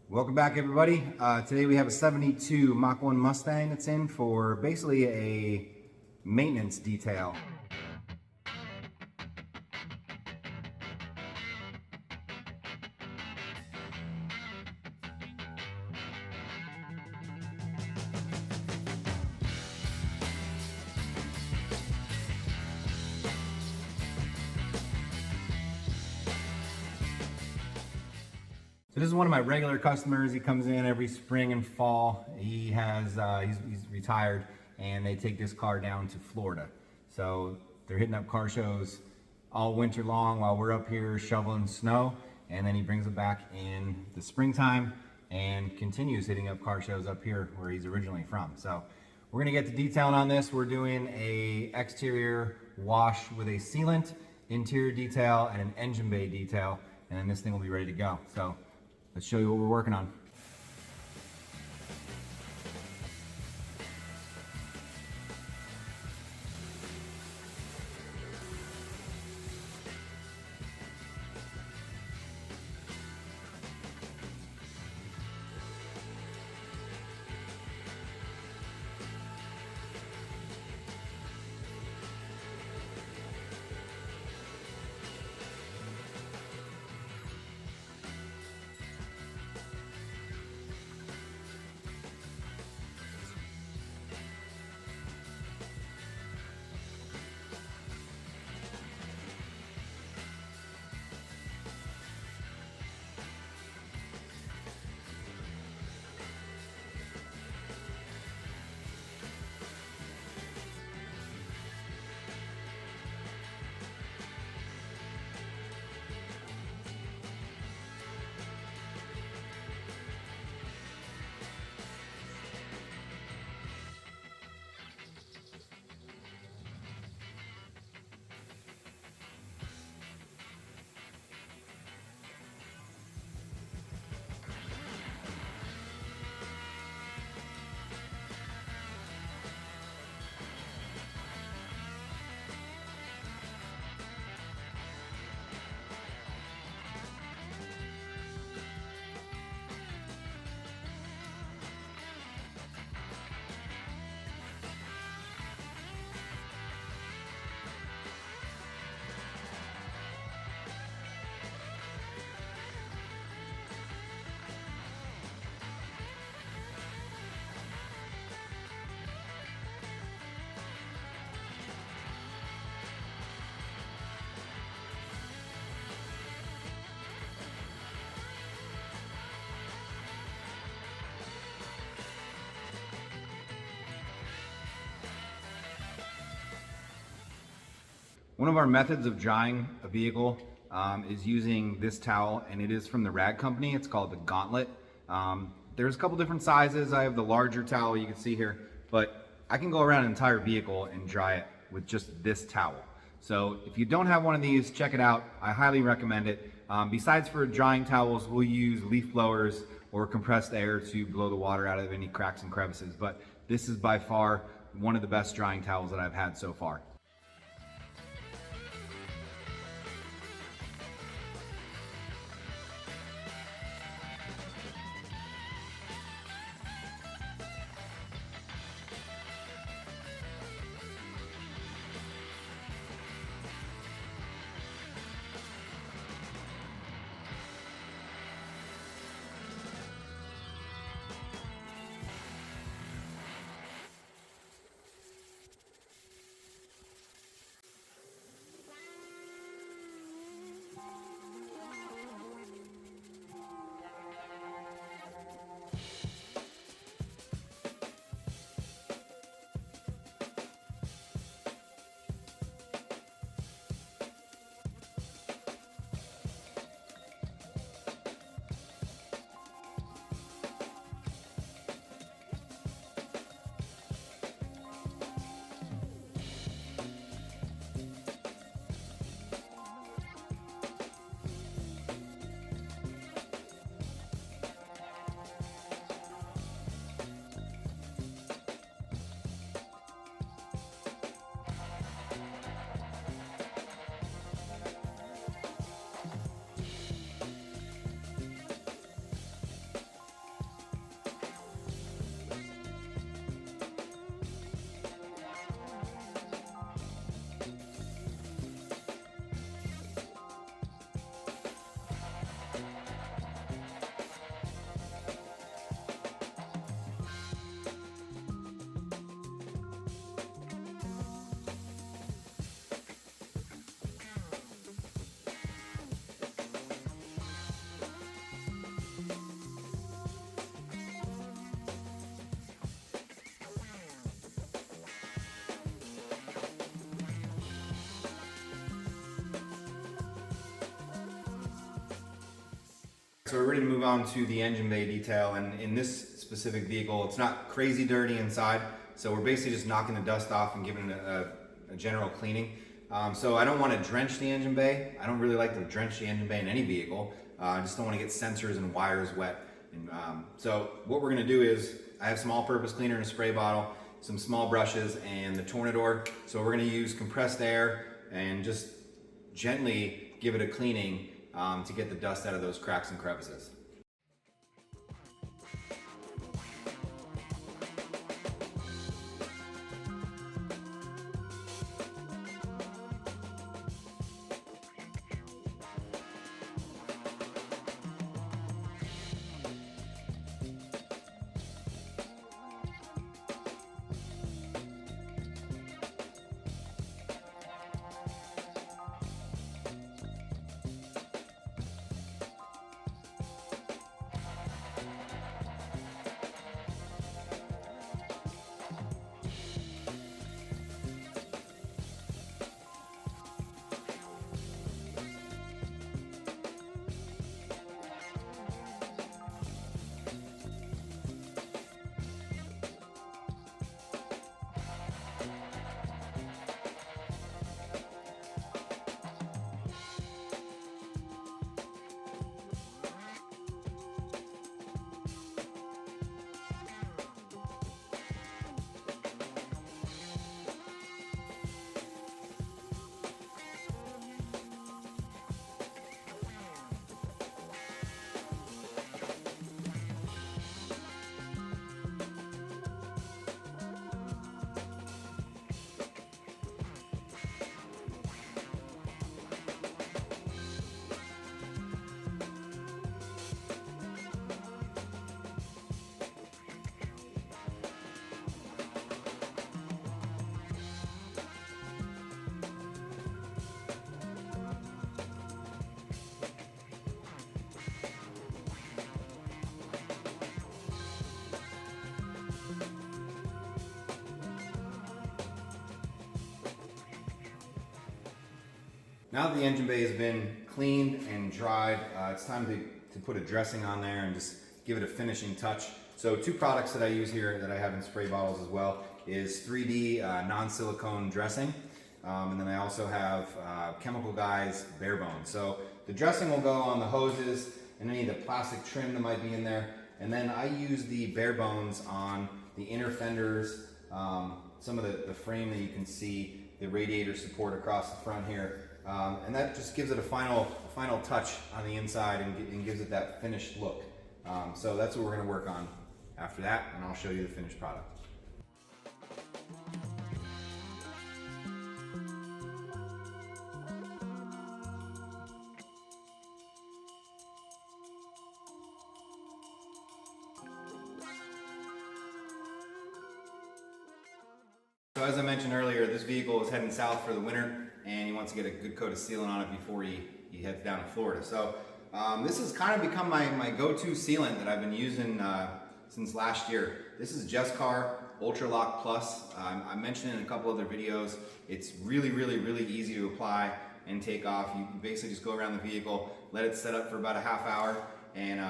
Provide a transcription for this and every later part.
Welcome back, everybody. Today we have a 72 Mach 1 Mustang that's in for basically a maintenance detail. So this is one of my regular customers. He comes in every spring and fall. He has he's retired, and they take this car down to Florida. So they're hitting up car shows all winter long while we're up here shoveling snow, and then he brings it back in the springtime and continues hitting up car shows up here where he's originally from. So we're gonna get to detailing on this. We're doing a exterior wash with a sealant, interior detail, and an engine bay detail, and then this thing will be ready to go. So let's show you what we're working on. One of our methods of drying a vehicle is using this towel, and it is from the rag company. It's called the Gauntlet. There's a couple different sizes. I have the larger towel you can see here, but I can go around an entire vehicle and dry it with just this towel. So if you don't have one of these, check it out. I highly recommend it. Besides for drying towels, we'll use leaf blowers or compressed air to blow the water out of any cracks and crevices, but this is by far one of the best drying towels that I've had so far. So we're ready to move on to the engine bay detail, and in this specific vehicle, it's not crazy dirty inside, so we're basically just knocking the dust off and giving it a general cleaning. So I don't want to drench the engine bay. I don't really like to drench the engine bay in any vehicle. I just don't want to get sensors and wires wet. And, so what we're going to do is, I have some all-purpose cleaner in a spray bottle, some small brushes, and the Tornador. So we're going to use compressed air and just gently give it a cleaning to get the dust out of those cracks and crevices. Now that the engine bay has been cleaned and dried, it's time to put a dressing on there and just give it a finishing touch. So two products that I use here that I have in spray bottles as well is 3D non-silicone dressing. And then I also have Chemical Guys Bare Bones. So the dressing will go on the hoses and any of the plastic trim that might be in there. And then I use the Bare Bones on the inner fenders, some of the frame that you can see, the radiator support across the front here. And that just gives it a final touch on the inside and gives it that finished look. So that's what we're going to work on after that, and I'll show you the finished product. So as I mentioned earlier, this vehicle is heading south for the winter, and he wants to get a good coat of sealant on it before he heads down to Florida. So this has kind of become my go-to sealant that I've been using since last year. This is Jescar Ultra Lock Plus. I mentioned it in a couple other videos. It's really easy to apply and take off. You basically just go around the vehicle, let it set up for about a half hour, and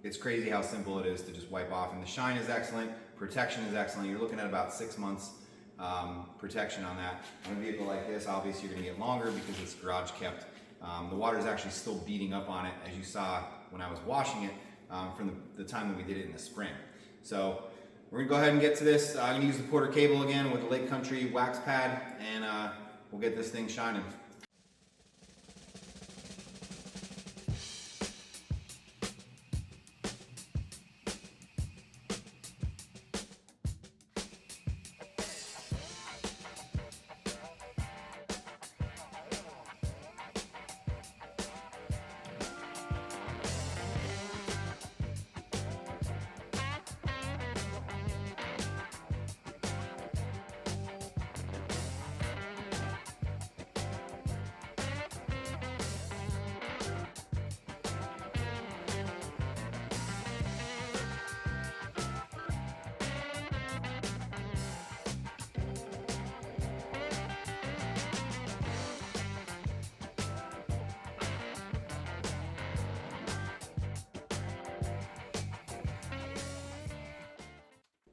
it's crazy how simple it is to just wipe off. And the shine is excellent, protection is excellent. You're looking at about 6 months protection on that. On a vehicle like this, obviously you're going to get longer because it's garage kept. The water is actually still beating up on it, as you saw when I was washing it from the time that we did it in the spring. So we're going to go ahead and get to this. I'm going to use the Porter cable again with the Lake Country wax pad, and we'll get this thing shining.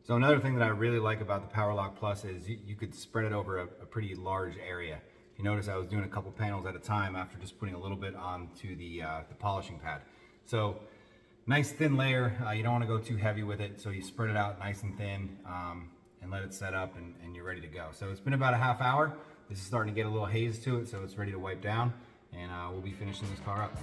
So another thing that I really like about the Power Lock Plus is you could spread it over a pretty large area. You notice I was doing a couple panels at a time after just putting a little bit onto the polishing pad. So nice thin layer. You don't want to go too heavy with it, so you spread it out nice and thin and let it set up, and you're ready to go. So it's been about a half hour. This is starting to get a little haze to it, so it's ready to wipe down, and we'll be finishing this car up.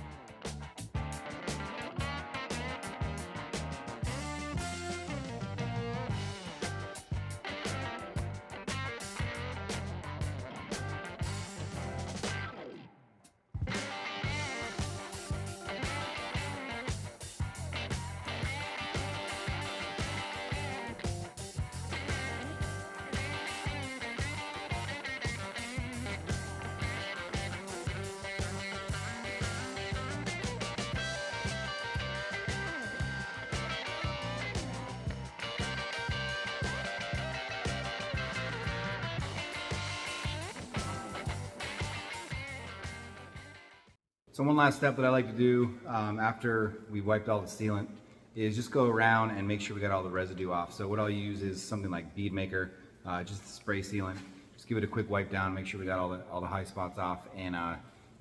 So one last step that I like to do after we wiped all the sealant is just go around and make sure we got all the residue off. So what I'll use is something like bead maker, just spray sealant. Just give it a quick wipe down, make sure we got all the high spots off, and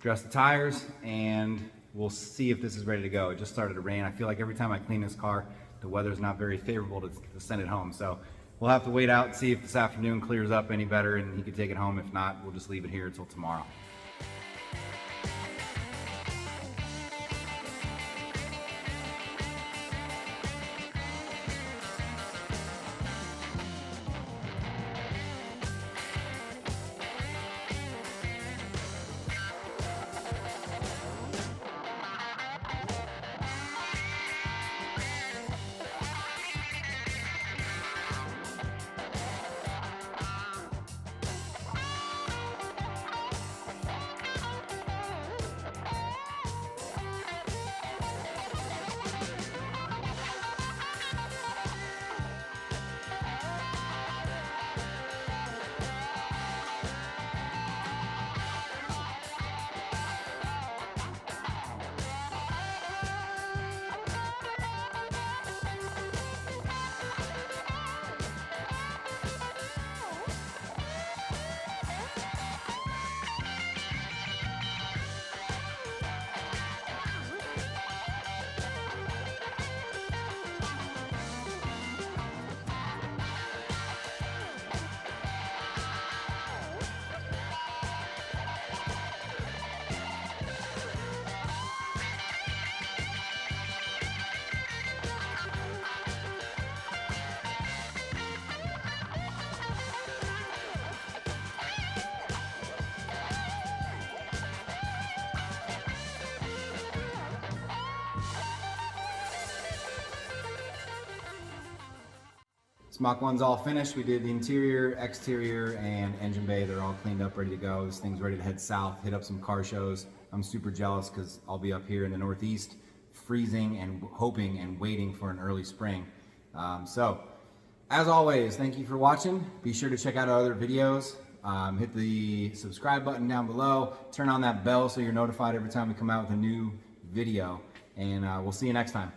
dress the tires, and we'll see if this is ready to go. It just started to rain. I feel like every time I clean this car, the weather's not very favorable to send it home. So we'll have to wait out and see if this afternoon clears up any better and he can take it home. If not, we'll just leave it here until tomorrow. Mach 1's all finished. We did the interior, exterior, and engine bay. They're all cleaned up, ready to go. This thing's ready to head south, hit up some car shows. I'm super jealous because I'll be up here in the Northeast, freezing and hoping and waiting for an early spring. So, as always, thank you for watching. Be sure to check out our other videos. Hit the subscribe button down below. Turn on that bell so you're notified every time we come out with a new video. And we'll see you next time.